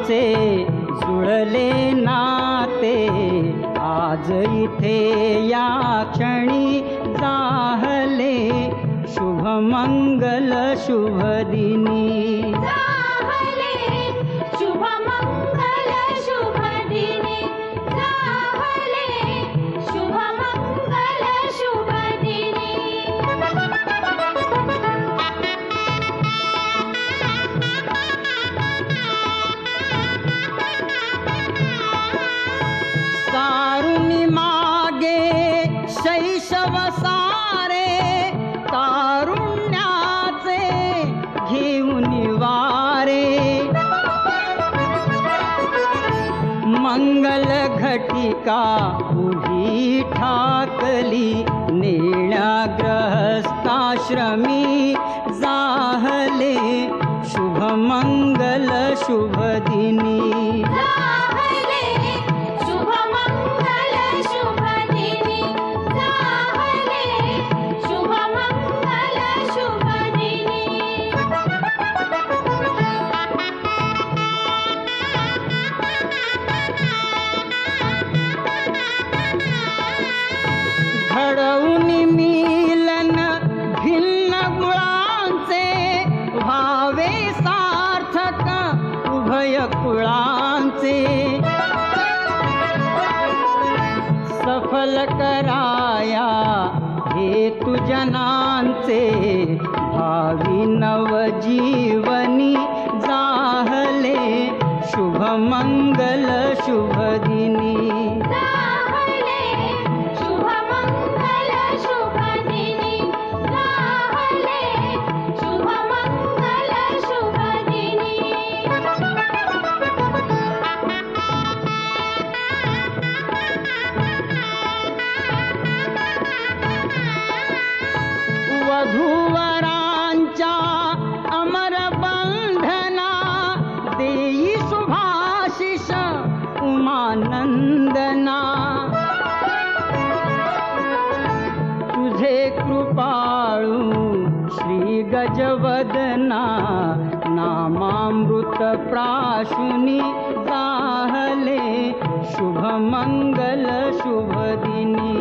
जुळले नाते आज इथे या क्षणी जाहले शुभ मंगल शुभ दिनी जाहले शुभ मंगल शुभ दिनी जाहले शुभ मंगल शुभ दिनी तारुणी मागे शैशव सारे तारुण्याचे घेऊन वारे मंगल घटिका उभी ठाकली नेण्या ग्रहस्थाश्रमी जाहले शुभ मंगल शुभ दिनी जाहले शुभ मंगल शुभ दिनी जाहले शुभ मंगल शुभ दिनी घडवून मिलन भिन्न गुणांचे व्हावे सार्थक उभय कुळांचे सफल कराया हेतु जनांचे भावी नवजीवनी जाहले शुभ मंगल शुभ दिनी जाहले शुभ मंगल शुभ दिनी जाहले शुभ मंगल शुभ दिनी वधूवरांच्या अमर बंधना देई शुभाशिष उमानंदना तुझे कृपाळू श्री गजवदना नामामृत प्राशुनी जाहले शुभ मंगल शुभ दिनी